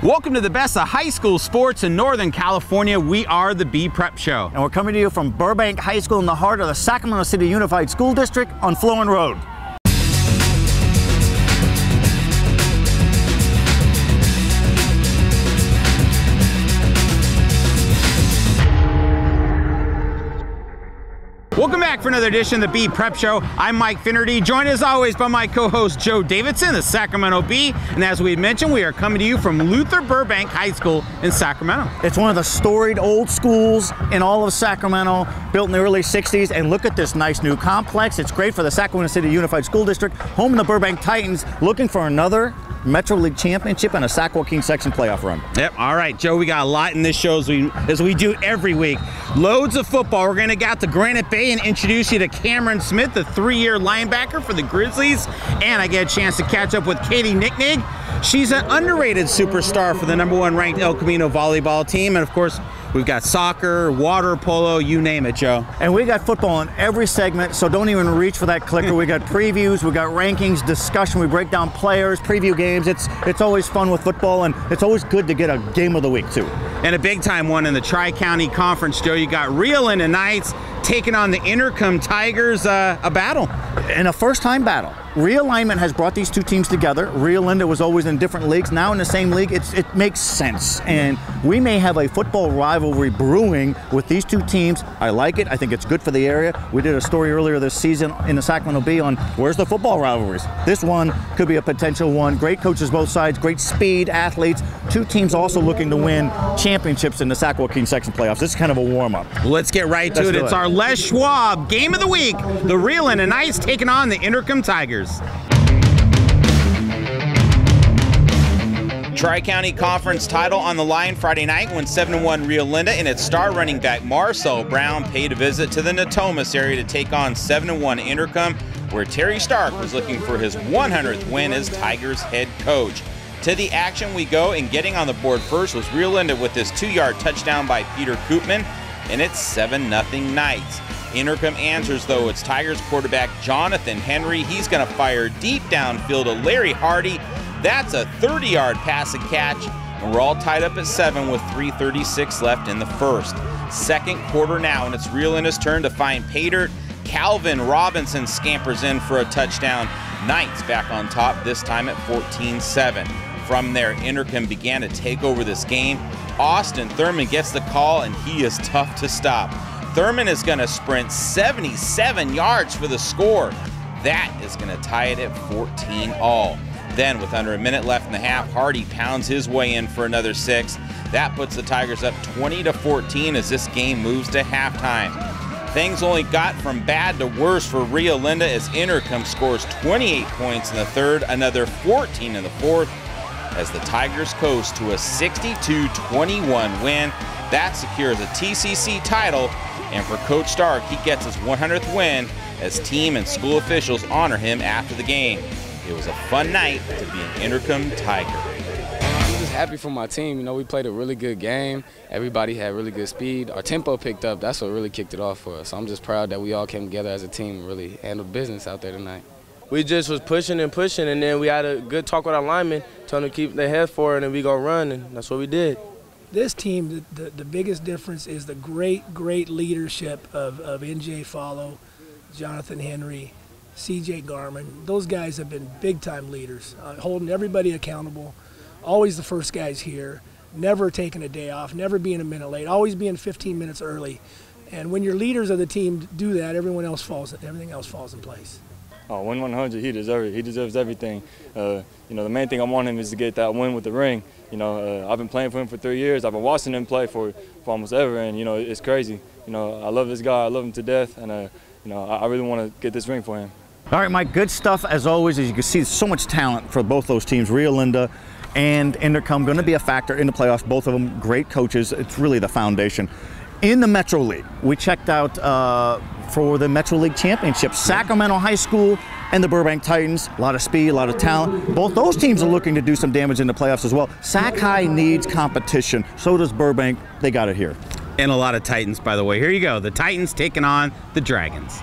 Welcome to the best of high school sports in Northern California. We are the B Prep Show. And we're coming to you from Burbank High School in the heart of the Sacramento City Unified School District on Florin Road. Welcome back for another edition of the B Prep Show. I'm Mike Finnerty, joined as always by my co-host Joe Davidson, the Sacramento Bee. And as we mentioned, we are coming to you from Luther Burbank High School in Sacramento. It's one of the storied old schools in all of Sacramento, built in the early 60s. And look at this nice new complex. It's great for the Sacramento City Unified School District, home of the Burbank Titans, looking for another Metro League championship and a Sac Joaquin section playoff run. Yep. All right, Joe, we got a lot in this show as we do every week. Loads of football. We're going to get to Granite Bay and introduce you to Cameron Smith, the 3-year linebacker for the Grizzlies. And I get a chance to catch up with Katie Nicknig. She's an underrated superstar for the #1 ranked El Camino volleyball team. And of course, we've got soccer, water polo, you name it, Joe. And we got football in every segment, so don't even reach for that clicker. We got previews, we got rankings, discussion, we break down players, preview games. It's always fun with football, and it's always good to get a game of the week, too. And a big-time one in the Tri-County Conference, Joe. You got Rio Linda Knights taking on the Inderkum Tigers, a battle. And a first-time battle. Realignment has brought these two teams together. Rio Linda was always in different leagues. Now in the same league, it makes sense. And we may have a football rivalry brewing with these two teams. I like it. I think it's good for the area. We did a story earlier this season in the Sacramento Bee on where's the football rivalries. This one could be a potential one. Great coaches both sides, great speed, athletes. Two teams also looking to win championships in the Sac Joaquin section playoffs. This is kind of a warm-up. Let's get right to it. It's our Les Schwab Game of the Week. The Rio Linda Knights taking on the Inderkum Tigers. Tri-County Conference title on the line Friday night when 7-1 Rio Linda and its star running back Marcel Brown paid a visit to the Natomas area to take on 7-1 Inderkum, where Terry Stark was looking for his 100th win as Tigers head coach. To the action we go, and getting on the board first was Rio Linda with this 2-yard touchdown by Peter Koopman, and it's 7-0 Knights. Inderkum answers, though. It's Tigers quarterback Jonathan Henry. He's going to fire deep downfield to Larry Hardy. That's a 30-yard pass and catch, and we're all tied up at 7 with 3:36 left in the first. Second quarter now, and it's Rio Linda's turn to find pay dirt. Calvin Robinson scampers in for a touchdown. Knights back on top, this time at 14-7. From there, Inderkum began to take over this game. Austin Thurman gets the call, and he is tough to stop. Thurman is going to sprint 77 yards for the score. That is going to tie it at 14-all. Then, with under a minute left in the half, Hardy pounds his way in for another 6. That puts the Tigers up 20-14 as this game moves to halftime. Things only got from bad to worse for Rio Linda as Inderkum scores 28 points in the third, another 14 in the fourth, as the Tigers coast to a 62-21 win. That secures a TCC title, and for Coach Stark, he gets his 100th win as team and school officials honor him after the game. It was a fun night to be an Inderkum Tiger. I'm just happy for my team. You know, we played a really good game. Everybody had really good speed. Our tempo picked up. That's what really kicked it off for us. So I'm just proud that we all came together as a team and really handled business out there tonight. We just was pushing, and then we had a good talk with our linemen, telling them to keep their head forward, and we go run, and that's what we did. This team, the biggest difference is the great leadership of NJ Follow, Jonathan Henry, CJ Garman. Those guys have been big-time leaders, holding everybody accountable, always the first guys here, never taking a day off, never being a minute late, always being 15 minutes early. And when your leaders of the team do that, everything else falls in place. Oh, win 100, he deserves everything. You know, the main thing I want him is to get that win with the ring. You know, I've been playing for him for 3 years. I've been watching him play for almost ever, and, you know, it's crazy. You know, I love this guy. I love him to death, and, you know, I really want to get this ring for him. All right, Mike, good stuff as always. As you can see, so much talent for both those teams, Rio Linda and Inderkum, going to be a factor in the playoffs. Both of them great coaches. It's really the foundation. In the Metro League, we checked out for the Metro League Championship, Sacramento High School and the Burbank Titans. A lot of speed, a lot of talent. Both those teams are looking to do some damage in the playoffs as well. Sac High needs competition. So does Burbank. They got it here. And a lot of Titans, by the way. Here you go. The Titans taking on the Dragons.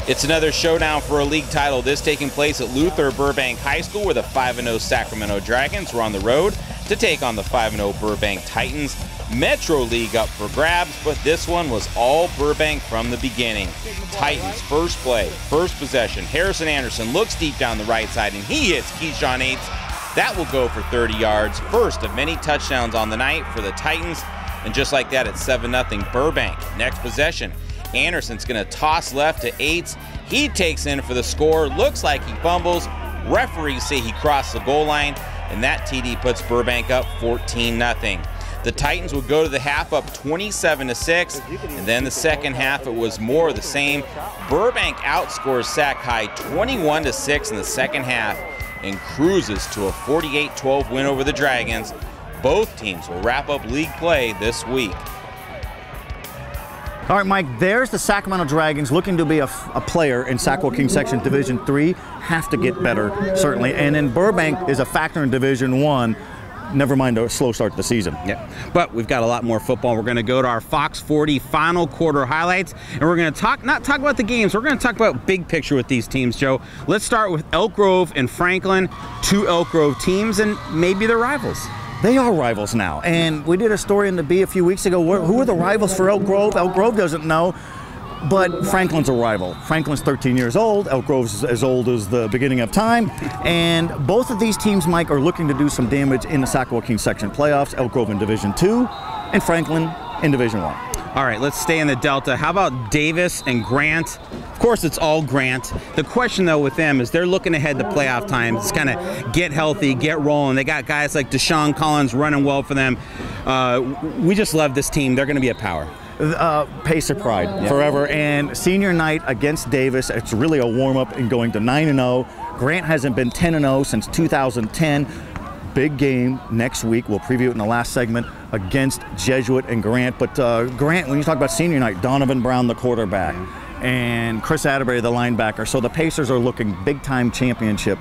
It's another showdown for a league title, this taking place at Luther Burbank High School, where the 5-0 Sacramento Dragons were on the road to take on the 5-0 Burbank Titans. Metro League up for grabs, but this one was all Burbank from the beginning. Titans first play, first possession. Harrison Anderson looks deep down the right side and he hits Keyshawn Aites. That will go for 30 yards. First of many touchdowns on the night for the Titans. And just like that, it's 7-0 Burbank. Next possession, Anderson's going to toss left to Aites. He takes in for the score. Looks like he fumbles. Referees say he crossed the goal line, and that TD puts Burbank up 14-0. The Titans would go to the half up 27-6, and then the second half it was more of the same. Burbank outscores Sac High 21-6 in the second half and cruises to a 48-12 win over the Dragons. Both teams will wrap up league play this week. All right, Mike, there's the Sacramento Dragons looking to be a player in Sac Joaquin Section Division 3. Have to get better, certainly. And then Burbank is a factor in Division 1. Never mind a slow start to the season. Yeah, but we've got a lot more football. We're going to go to our Fox 40 final quarter highlights, and we're going to not talk about the games. We're going to talk about big picture with these teams, Joe. Let's start with Elk Grove and Franklin, two Elk Grove teams, and maybe they're rivals. They are rivals now, and we did a story in the Bee a few weeks ago. Who are the rivals for Elk Grove? Elk Grove doesn't know, but Franklin's a rival. Franklin's 13 years old. Elk Grove's as old as the beginning of time, and both of these teams, Mike, are looking to do some damage in the Sac Joaquin Section playoffs. Elk Grove in Division 2, and Franklin in Division 1. All right, let's stay in the Delta. How about Davis and Grant? Of course, it's all Grant. The question, though, with them is they're looking ahead to playoff times. It's kind of get healthy, get rolling. They got guys like Deshaun Collins running well for them. We just love this team. They're going to be a power. Pacer pride forever. And senior night against Davis, it's really a warm-up in going to 9-0. Grant hasn't been 10-0 since 2010. Big game next week. We'll preview it in the last segment against Jesuit and Grant. But Grant, when you talk about senior night, Donovan Brown, the quarterback, and Chris Atterbury, the linebacker. So the Pacers are looking big-time championship,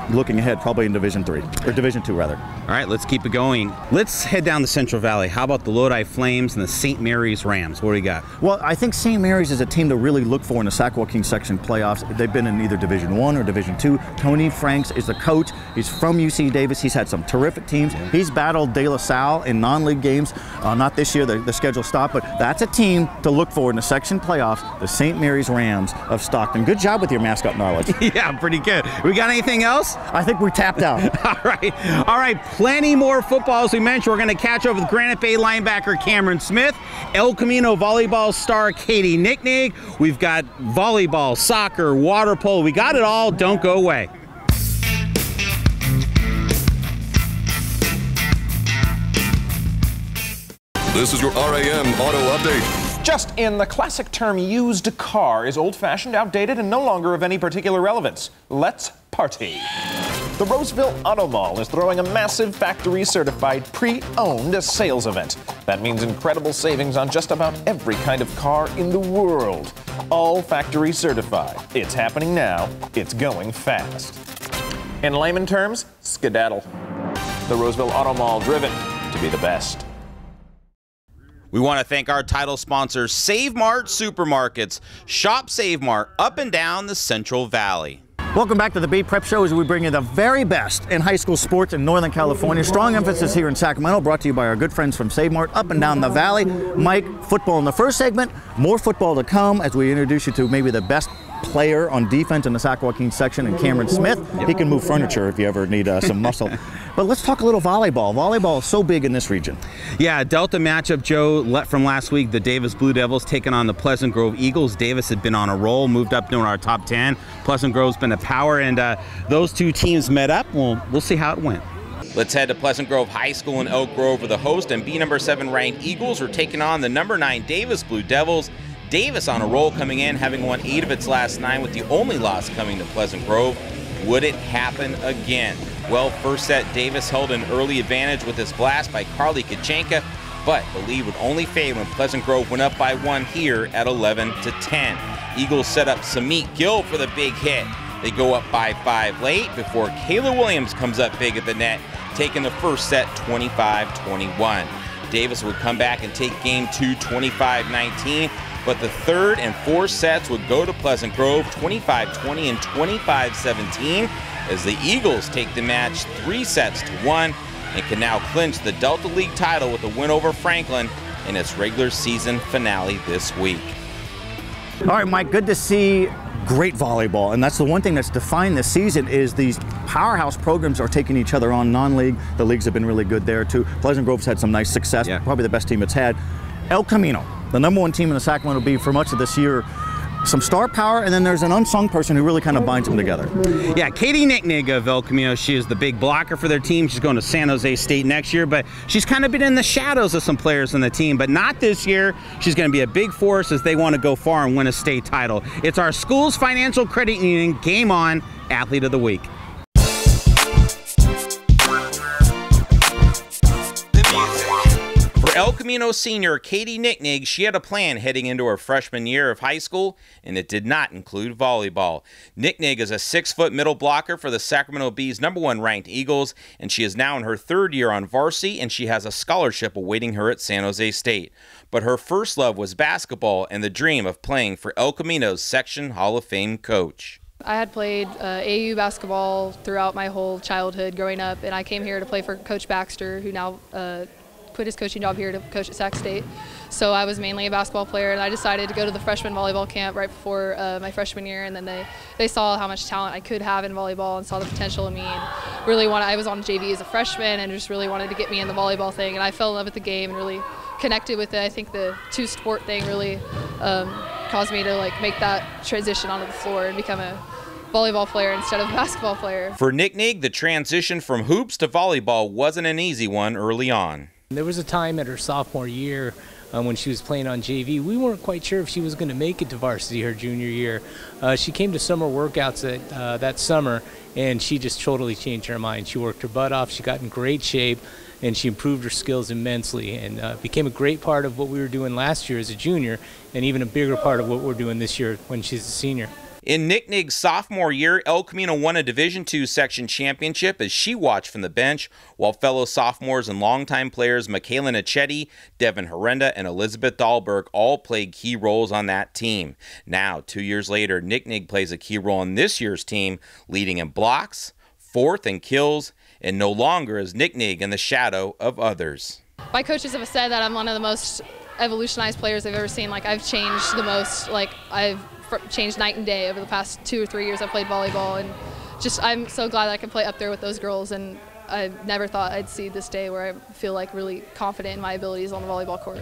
looking ahead probably in Division 3, or Division 2 rather. All right, let's keep it going. Let's head down the Central Valley. How about the Lodi Flames and the St. Mary's Rams? What do you got? Well, I think St. Mary's is a team to really look for in the Sac Joaquin Section playoffs. They've been in either Division 1 or Division 2. Tony Franks is the coach. He's from UC Davis. He's had some terrific teams. He's battled De La Salle in non-league games. Not this year, the schedule stopped, but that's a team to look for in the section playoffs, the St. Mary's Rams of Stockton. Good job with your mascot knowledge. Yeah, pretty good. We got anything else? I think we tapped out. All right, plenty more football. As we mentioned, we're going to catch up with Granite Bay linebacker Cameron Smith, El Camino volleyball star Katie Nicknig. We've got volleyball, soccer, water polo. We got it all. Don't go away. This is your RAM Auto Update. Just in, the classic term used car is old-fashioned, outdated, and no longer of any particular relevance. Let's party. The Roseville Auto Mall is throwing a massive factory-certified pre-owned sales event. That means incredible savings on just about every kind of car in the world. All factory certified. It's happening now. It's going fast. In layman terms, skedaddle. The Roseville Auto Mall, driven to be the best. We want to thank our title sponsors, Save Mart Supermarkets. Shop Save Mart up and down the Central Valley. Welcome back to the Bee Prep Show as we bring you the very best in high school sports in Northern California. Strong emphasis here in Sacramento, brought to you by our good friends from Save Mart up and down the valley. Mike, football in the first segment, more football to come as we introduce you to maybe the best player on defense in the Sac Joaquin section, and Cameron Smith. He can move furniture if you ever need some muscle. But let's talk a little volleyball. Volleyball is so big in this region. Yeah, Delta matchup, Joe, from last week. The Davis Blue Devils taking on the Pleasant Grove Eagles. Davis had been on a roll, moved up to our top 10. Pleasant Grove's been a power, and those two teams met up. We'll see how it went. Let's head to Pleasant Grove High School in Elk Grove for the host, and B number 7 ranked Eagles are taking on the number 9 Davis Blue Devils. Davis on a roll coming in, having won 8 of its last 9, with the only loss coming to Pleasant Grove. Would it happen again? Well, first set, Davis held an early advantage with his blast by Carly Kachenka, but the lead would only fade when Pleasant Grove went up by 1 here at 11-10. Eagles set up Samit Gill for the big hit. They go up by 5 late before Kayla Williams comes up big at the net, taking the first set 25-21. Davis would come back and take game 2 25-19. But the third and fourth sets would go to Pleasant Grove 25-20 and 25-17 as the Eagles take the match 3-1. and can now clinch the Delta League title with a win over Franklin in its regular season finale this week. All right, Mike, good to see great volleyball, and that's the one thing that's defined this season is these powerhouse programs are taking each other on non-league. The leagues have been really good there too. Pleasant Grove's had some nice success, probably the best team it's had. El Camino, the #1 team in the Sacramento Bee for much of this year. Some star power, and then there's an unsung person who really kind of binds them together. Yeah, Katie Nicknig of El Camino, she is the big blocker for their team. She's going to San Jose State next year, but she's kind of been in the shadows of some players on the team, but not this year. She's going to be a big force as they want to go far and win a state title. It's our school's financial credit union Game On Athlete of the Week. For El Camino senior Katie Nicknig, she had a plan heading into her freshman year of high school, and it did not include volleyball. Nicknig is a 6-foot middle blocker for the Sacramento Bee's #1 ranked Eagles, and she is now in her 3rd year on varsity, and she has a scholarship awaiting her at San Jose State. But her first love was basketball and the dream of playing for El Camino's Section Hall of Fame coach. I had played AAU basketball throughout my whole childhood growing up, and I came here to play for Coach Baxter, who now quit his coaching job here to coach at Sac State. So I was mainly a basketball player, and I decided to go to the freshman volleyball camp right before my freshman year, and then they saw how much talent I could have in volleyball and saw the potential in me, and really I was on JV as a freshman and just really wanted to get me in the volleyball thing, and I fell in love with the game and really connected with it. I think the two-sport thing really caused me to make that transition onto the floor and become a volleyball player instead of a basketball player. For Nicknig, the transition from hoops to volleyball wasn't an easy one early on. There was a time at her sophomore year when she was playing on JV, we weren't quite sure if she was going to make it to varsity her junior year. She came to summer workouts that summer, and she just totally changed her mind. She worked her butt off, she got in great shape, and she improved her skills immensely, and became a great part of what we were doing last year as a junior, and even a bigger part of what we're doing this year when she's a senior. In Nicknig's sophomore year, El Camino won a Division II section championship as she watched from the bench, while fellow sophomores and longtime players Michaela Nachetti, Devin Herenda, and Elizabeth Dahlberg all played key roles on that team. Now, 2 years later, Nicknig plays a key role on this year's team, leading in blocks, 4th in kills, and no longer is Nicknig in the shadow of others. My coaches have said that I'm one of the most evolutionized players I've ever seen. I've changed the most. I've changed night and day over the past 2 or 3 years I've played volleyball, and I'm so glad that I can play up there with those girls, and I never thought I'd see this day where I feel really confident in my abilities on the volleyball court.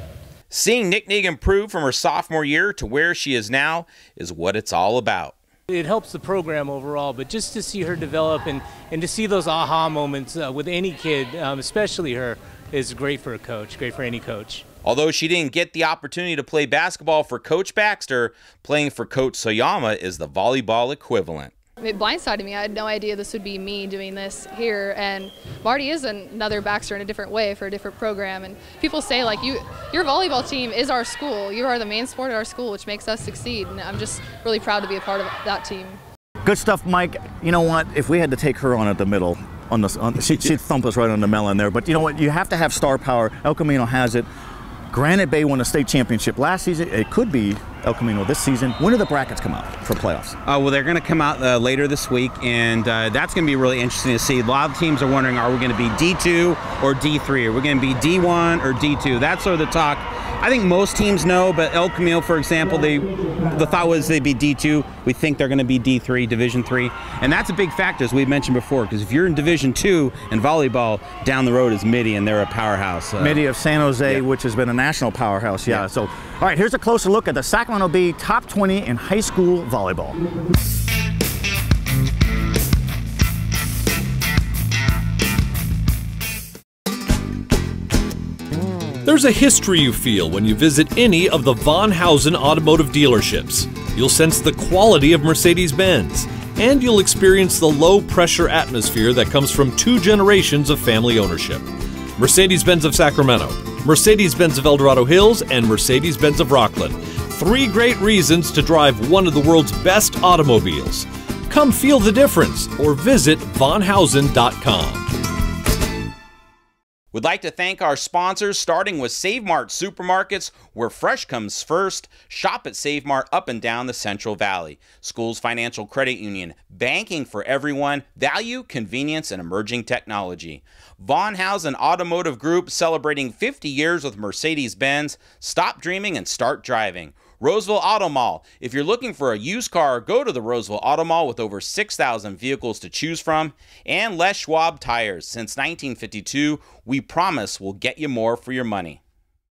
Seeing Nicknig improve from her sophomore year to where she is now is what it's all about. It helps the program overall, but just to see her develop and to see those aha moments with any kid, especially her, is great for a coach, great for any coach. Although she didn't get the opportunity to play basketball for Coach Baxter, playing for Coach Soyama is the volleyball equivalent. It blindsided me. I had no idea this would be me doing this here, and Marty is another Baxter in a different way for a different program, and people say your volleyball team is our school. You are the main sport at our school, which makes us succeed, and I'm just really proud to be a part of that team. Good stuff, Mike. You know what, if we had to take her on at the middle, she'd thump us right on the melon there, but you know what, you have to have star power. El Camino has it. Granite Bay won a state championship last season. It could be El Camino this season. When do the brackets come out for playoffs? Well, they're going to come out later this week, and that's going to be really interesting to see. A lot of teams are wondering, are we going to be D2 or D3? Are we going to be D1 or D2? That's sort of the talk. I think most teams know, but El Camino, for example, the thought was they'd be D2. We think they're going to be D3, Division III. And that's a big factor, as we've mentioned before, because if you're in Division II in volleyball, down the road is Midi, and they're a powerhouse. Midi of San Jose, which has been a national powerhouse, So, all right, here's a closer look at the Sacramento Bee top 20 in high school volleyball. There's a history you feel when you visit any of the Von Housen automotive dealerships. You'll sense the quality of Mercedes-Benz, and you'll experience the low-pressure atmosphere that comes from 2 generations of family ownership. Mercedes-Benz of Sacramento, Mercedes-Benz of El Dorado Hills, and Mercedes-Benz of Rockland. 3 great reasons to drive one of the world's best automobiles. Come feel the difference or visit vonhausen.com. We'd like to thank our sponsors, starting with Save Mart Supermarkets, where fresh comes first. Shop at Save Mart up and down the Central Valley. Schools Financial Credit Union, banking for everyone, value, convenience, and emerging technology. Von Housen Automotive Group, celebrating 50 years with Mercedes-Benz. Stop dreaming and start driving. Roseville Auto Mall. If you're looking for a used car, go to the Roseville Auto Mall with over 6,000 vehicles to choose from. And Les Schwab Tires. Since 1952, we promise we'll get you more for your money.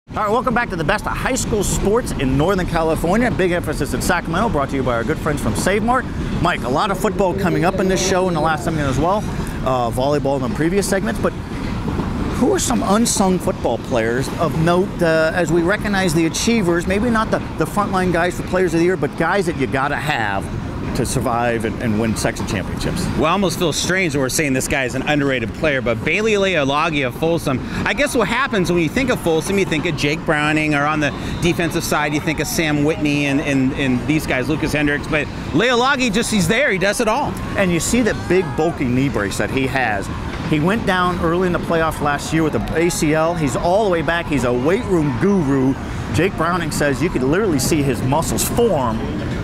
All right, welcome back to the best of high school sports in Northern California. Big emphasis in Sacramento, brought to you by our good friends from Save Mart. Mike, a lot of football coming up in this show in the last segment as well. Volleyball in the previous segments, but who are some unsung football players of note as we recognize the achievers, maybe not the frontline guys for Players of the Year, but guys that you got to have to survive and win section championships? Well, I almost feel strange that we're saying this guy is an underrated player, but Bailey Leolagi of Folsom, I guess what happens when you think of Folsom, you think of Jake Browning, or on the defensive side, you think of Sam Whitney and these guys, Lucas Hendricks, but Leolagi he's there, he does it all. And you see the big bulky knee brace that he has. He went down early in the playoffs last year with the ACL. He's all the way back. He's a weight room guru. Jake Browning says you could literally see his muscles form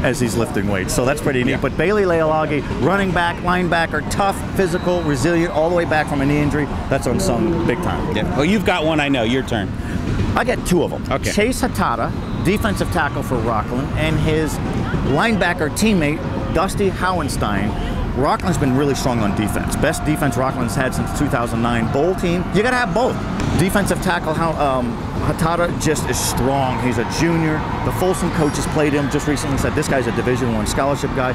as he's lifting weights. So that's pretty neat. Yeah. But Bailey Leolagi, running back, linebacker, tough, physical, resilient, all the way back from a knee injury. That's unsung big time. Yeah. Well, you've got one, I know. Your turn. I got two of them. Okay. Chase Hatata, defensive tackle for Rockland, and his linebacker teammate, Dusty Howenstein. Rockland's been really strong on defense. Best defense Rockland's had since 2009 bowl team. You got to have both. Defensive tackle Hatata just is strong. He's a junior. The Folsom coaches played him just recently, said this guy's a Division I scholarship guy.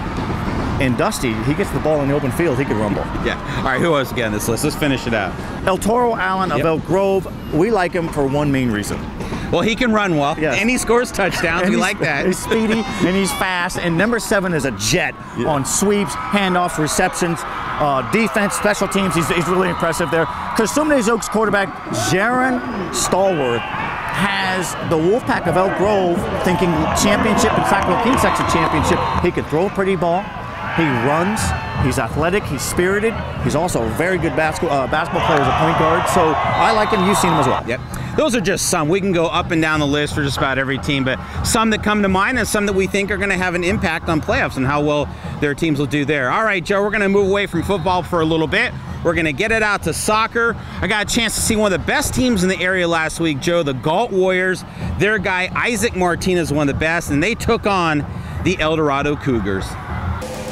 And Dusty, he gets the ball in the open field, he could rumble. Yeah. All right, who else again on this list? Let's finish it out. El Toro Allen of Elk Grove. We like him for one main reason. Well, he can run well, and he scores touchdowns. We like that. He's speedy, and he's fast. And number 7 is a jet on sweeps, handoffs, receptions, defense, special teams. He's really impressive there. Cosumnes Oaks quarterback Jaron Stallworth has the Wolfpack of Elk Grove thinking championship and Sacramento King section championship. He could throw a pretty ball. He runs. He's athletic. He's spirited. He's also a very good basketball player as a point guard. So I like him. You've seen him as well. Yep. Those are just some. We can go up and down the list for just about every team, but some that come to mind and some that we think are going to have an impact on playoffs and how well their teams will do there. All right, Joe, we're going to move away from football for a little bit. We're going to get it out to soccer. I got a chance to see one of the best teams in the area last week, Joe, the Galt Warriors. Their guy, Isaac Martinez, one of the best, and they took on the El Dorado Cougars.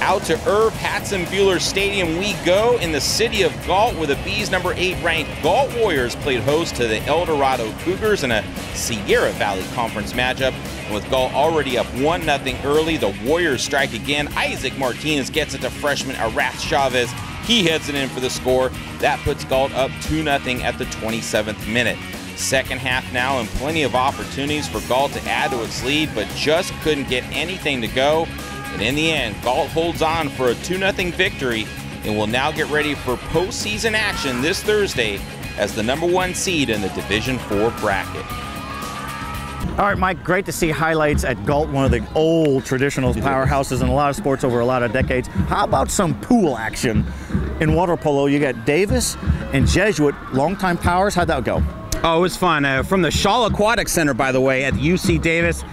Out to Irv Hatzenbuehler Stadium we go in the city of Galt, where the Bees' number 8 ranked Galt Warriors played host to the El Dorado Cougars in a Sierra Valley Conference matchup. And with Galt already up 1-0 early, the Warriors strike again. Isaac Martinez gets it to freshman Arath Chavez. He heads it in for the score. That puts Galt up 2-0 at the 27th minute. Second half now, and plenty of opportunities for Galt to add to its lead, but just couldn't get anything to go. And in the end, Galt holds on for a 2-0 victory and will now get ready for postseason action this Thursday as the number 1 seed in the Division IV bracket. All right, Mike, great to see highlights at Galt, one of the old traditional powerhouses in a lot of sports over a lot of decades. How about some pool action in water polo? You got Davis and Jesuit, longtime powers. How'd that go? Oh, it was fun. From the Shaw Aquatic Center, by the way, at UC Davis.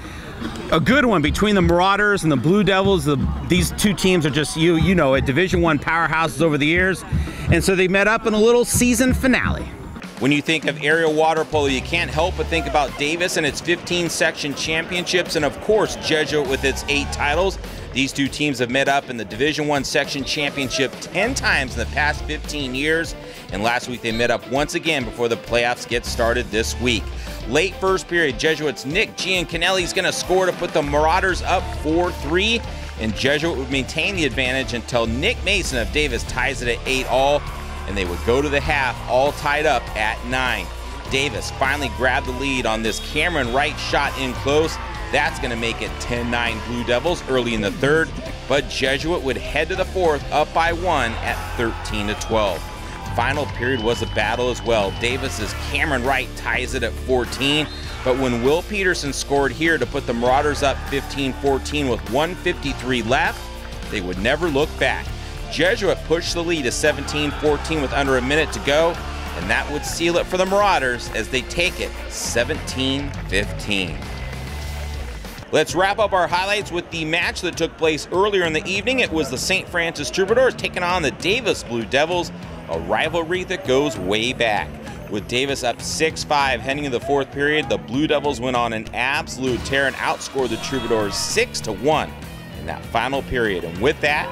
A good one between the Marauders and the Blue Devils. These two teams are just, you know it, Division I powerhouses over the years. And so they met up in a little season finale. When you think of aerial water polo, you can't help but think about Davis and its 15 section championships, and of course Jesuit with its 8 titles. These two teams have met up in the Division I section championship 10 times in the past 15 years, and last week they met up once again before the playoffs get started this week. Late first period, Jesuit's Nick Giancanelli is going to score to put the Marauders up 4-3, and Jesuit would maintain the advantage until Nick Mason of Davis ties it at 8-all, and they would go to the half all tied up at 9. Davis finally grabbed the lead on this Cameron Wright shot in close. That's going to make it 10-9 Blue Devils early in the third, but Jesuit would head to the fourth up by 1 at 13-12. Final period was a battle as well. Davis's Cameron Wright ties it at 14, but when Will Peterson scored here to put the Marauders up 15-14 with 1:53 left, they would never look back. Jesuit pushed the lead to 17-14 with under a minute to go, and that would seal it for the Marauders as they take it 17-15. Let's wrap up our highlights with the match that took place earlier in the evening. It was the St. Francis Troubadours taking on the Davis Blue Devils, a rivalry that goes way back. With Davis up 6-5 heading into the fourth period, the Blue Devils went on an absolute tear and outscored the Troubadours 6-1 in that final period. And with that,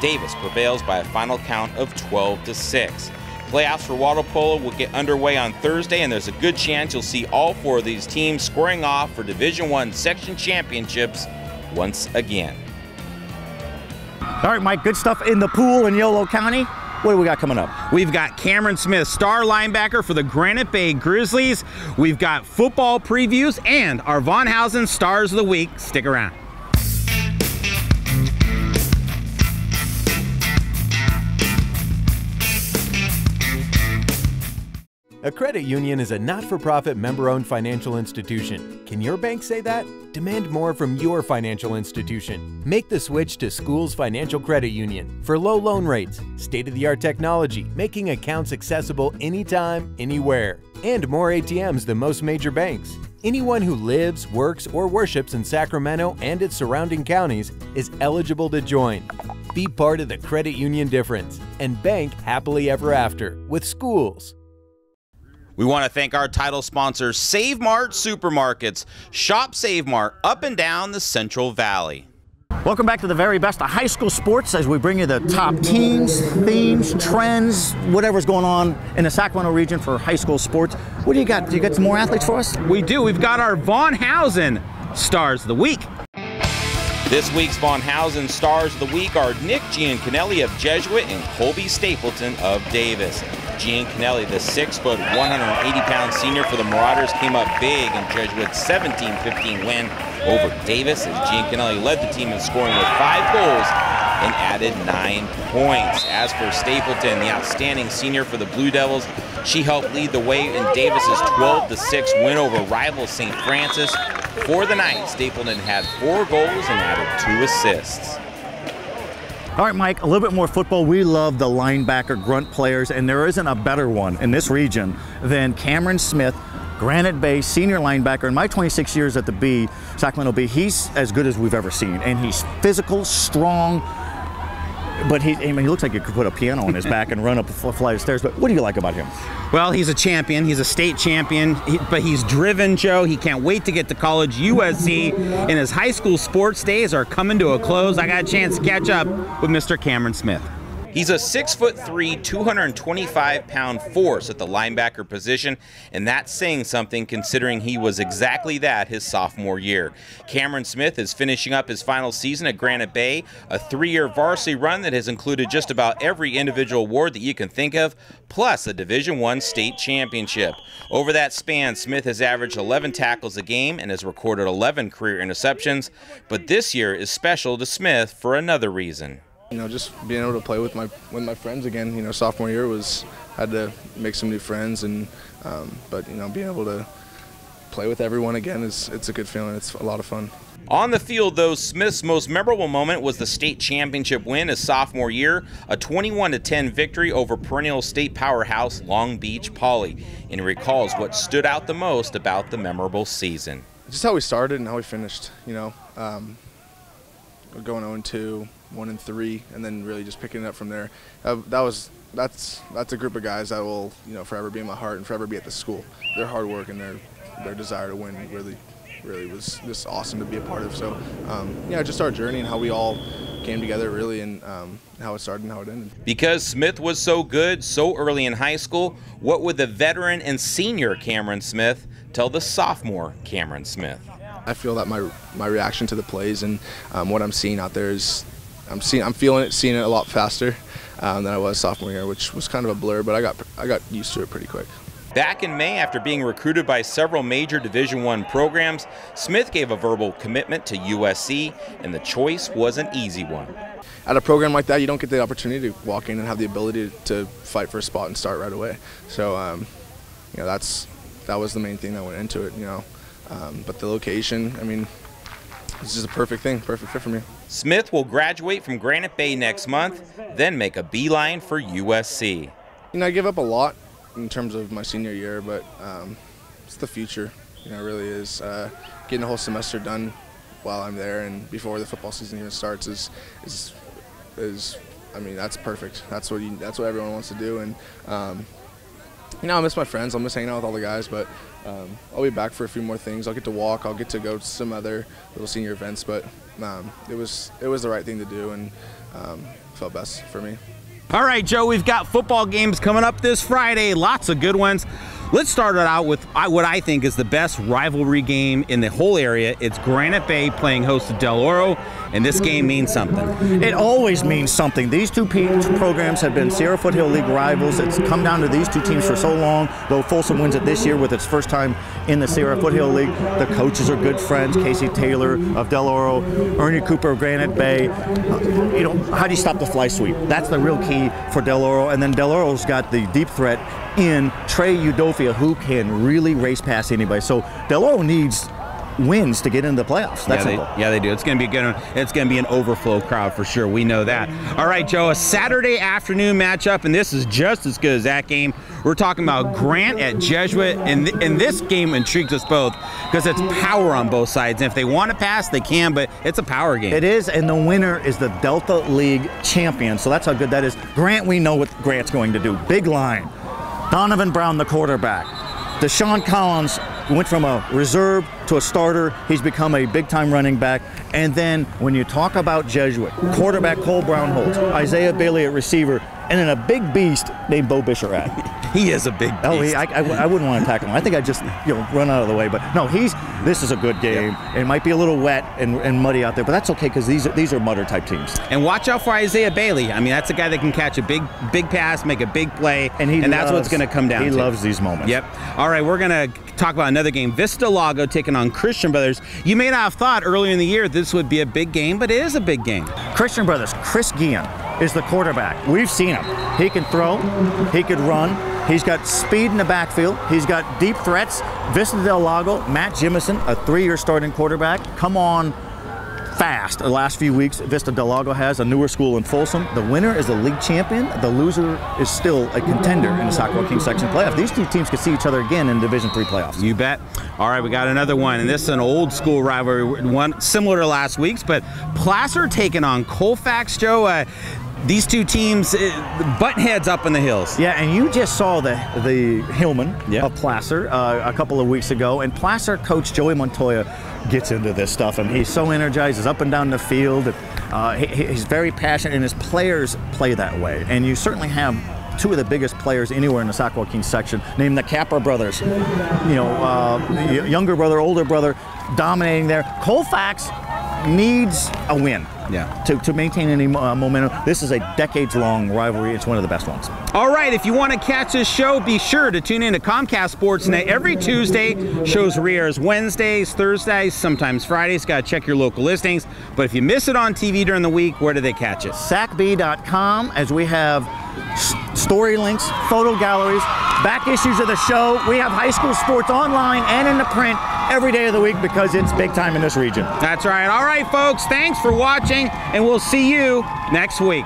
Davis prevails by a final count of 12-6. Playoffs for water polo will get underway on Thursday, and there's a good chance you'll see all four of these teams squaring off for Division I section championships once again. All right, Mike, good stuff in the pool in Yolo County. What do we got coming up? We've got Cameron Smith, star linebacker for the Granite Bay Grizzlies. We've got football previews and our Von Housen Stars of the Week. Stick around. A credit union is a not-for-profit member-owned financial institution. Can your bank say that? Demand more from your financial institution. Make the switch to Schools Financial Credit Union for low loan rates, state-of-the-art technology, making accounts accessible anytime, anywhere, and more ATMs than most major banks. Anyone who lives, works, or worships in Sacramento and its surrounding counties is eligible to join. Be part of the credit union difference and bank happily ever after with Schools. We want to thank our title sponsor, Save Mart Supermarkets. Shop Save Mart up and down the Central Valley. Welcome back to the very best of high school sports as we bring you the top teams, themes, trends, whatever's going on in the Sacramento region for high school sports. What do you got? Do you got some more athletes for us? We do. We've got our Von Housen Stars of the Week. This week's Von Housen Stars of the Week are Nick Giancanelli of Jesuit and Colby Stapleton of Davis. Giancanelli, the 6-foot, 180-pound senior for the Marauders, came up big in Jesuit's 17-15 win over Davis as Giancanelli led the team in scoring with 5 goals and added 9 points. As for Stapleton, the outstanding senior for the Blue Devils, she helped lead the way in Davis's 12-6 win over rival St. Francis. For the night, Stapleton had 4 goals and added 2 assists. All right, Mike, a little bit more football. We love the linebacker grunt players, and there isn't a better one in this region than Cameron Smith, Granite Bay senior linebacker. In my 26 years at the B, Sacramento B, he's as good as we've ever seen, and he's physical, strong, but he looks like you could put a piano on his back and run up a flight of stairs. But what do you like about him? Well, he's a champion. He's a state champion, but he's driven, Joe. He can't wait to get to college. USC and his high school sports days are coming to a close. I got a chance to catch up with Mr. Cameron Smith. He's a 6'3", 225-pound force at the linebacker position, and that's saying something considering he was exactly that his sophomore year. Cameron Smith is finishing up his final season at Granite Bay, a 3-year varsity run that has included just about every individual award that you can think of, plus a Division I state championship. Over that span, Smith has averaged 11 tackles a game and has recorded 11 career interceptions, but this year is special to Smith for another reason. You know, just being able to play with my friends again. You know, sophomore year had to make some new friends, and but you know, being able to play with everyone again it's a good feeling. It's a lot of fun. On the field, though, Smith's most memorable moment was the state championship win his sophomore year, a 21-10 victory over perennial state powerhouse Long Beach Poly, and he recalls what stood out the most about the memorable season. Just how we started and how we finished. You know, going 0-2. 1-3, and then really just picking it up from there. That's a group of guys that will, you know, forever be in my heart and forever be at the school. Their hard work and their desire to win really was just awesome to be a part of. So yeah, just our journey and how we all came together really, and how it started and how it ended. Because Smith was so good so early in high school, what would the veteran and senior Cameron Smith tell the sophomore Cameron Smith? I feel that my reaction to the plays and what I'm seeing out there is I'm seeing it a lot faster than I was sophomore year, which was kind of a blur, but I got used to it pretty quick. Back in May, after being recruited by several major Division I programs, Smith gave a verbal commitment to USC, and the choice was an easy one. At a program like that, you don't get the opportunity to walk in and have the ability to fight for a spot and start right away. So, you know, that was the main thing that went into it. You know, but the location, I mean, this is a perfect fit for me. Smith will graduate from Granite Bay next month, then make a beeline for USC. You know, I give up a lot in terms of my senior year, but it's the future. You know, it really is. Getting the whole semester done while I'm there and before the football season even starts is I mean, that's perfect. That's what everyone wants to do. And you know, I miss my friends. I'll miss hanging out with all the guys, but I'll be back for a few more things. I'll get to walk. I'll get to go to some other little senior events, but it was the right thing to do, and felt best for me. All right, Joe, we've got football games coming up this Friday. Lots of good ones. Let's start it out with what I think is the best rivalry game in the whole area. It's Granite Bay playing host to Del Oro, and this game means something. It always means something. These two programs have been Sierra Foothill League rivals. It's come down to these two teams for so long, though Folsom wins it this year with its first time in the Sierra Foothill League. The coaches are good friends. Casey Taylor of Del Oro, Ernie Cooper of Granite Bay. You know, how do you stop the fly sweep? That's the real key for Del Oro. And then Del Oro's got the deep threat in Trey Udofia, who can really race past anybody. So Del Oro needs wins to get into the playoffs. That's simple. Yeah, they do. It's going to be good. It's going to be an overflow crowd for sure. We know that. All right, Joe, a Saturday afternoon matchup, and this is just as good as that game. We're talking about Grant at Jesuit, and this game intrigues us both because it's power on both sides. And if they want to pass, they can, but it's a power game. It is, and the winner is the Delta League champion. So that's how good that is. Grant, we know what Grant's going to do. Big line. Donovan Brown, the quarterback. Deshaun Collins went from a reserve to a starter. He's become a big-time running back. And then when you talk about Jesuit, quarterback Cole Brownholtz, Isaiah Bailey at receiver, and then a big beast named Bo Bisharat. He is a big beast. Oh, I wouldn't want to tackle him. I think I'd just run out of the way. But no, this is a good game. Yep. It might be a little wet and muddy out there, but that's okay because these are mudder type teams. And watch out for Isaiah Bailey. I mean, that's a guy that can catch a big pass, make a big play, and that's what's going to come down to. He loves these moments. Yep. All right, we're going to talk about another game. Vista Lago taking on Christian Brothers. You may not have thought earlier in the year this would be a big game, but it is a big game. Christian Brothers, Chris Guillen is the quarterback. We've seen him. He can throw, he could run, he's got speed in the backfield, he's got deep threats. Vista del Lago, Matt Jimison, a 3-year starting quarterback, come on fast the last few weeks. Vista del Lago has a newer school in Folsom. The winner is the league champion. The loser is still a contender in the Sac Joaquin section playoff. These two teams could see each other again in Division III playoffs. You bet. All right, we got another one, and this is an old school rivalry, one similar to last week's, but Placer taking on Colfax, Joe. These two teams butt heads up in the hills. Yeah, and you just saw the Hillman of Placer a couple of weeks ago, and Placer coach Joey Montoya gets into this stuff, and he's so energized. He's up and down the field. He's very passionate, and his players play that way. And you certainly have two of the biggest players anywhere in the Sac Joaquin section, named the Capra brothers. Younger brother, older brother, dominating there. Colfax needs a win to maintain any momentum. This is a decades-long rivalry. It's one of the best ones. All right, if you want to catch this show, be sure to tune in to Comcast Sportsnet every Tuesday. Shows re-airs Wednesdays, Thursdays, sometimes Fridays. Got to check your local listings. But if you miss it on TV during the week, where do they catch it? SacB.com, as we have story links, photo galleries, back issues of the show. We have high school sports online and in the print every day of the week because it's big time in this region. That's right. All right, folks, thanks for watching, and we'll see you next week.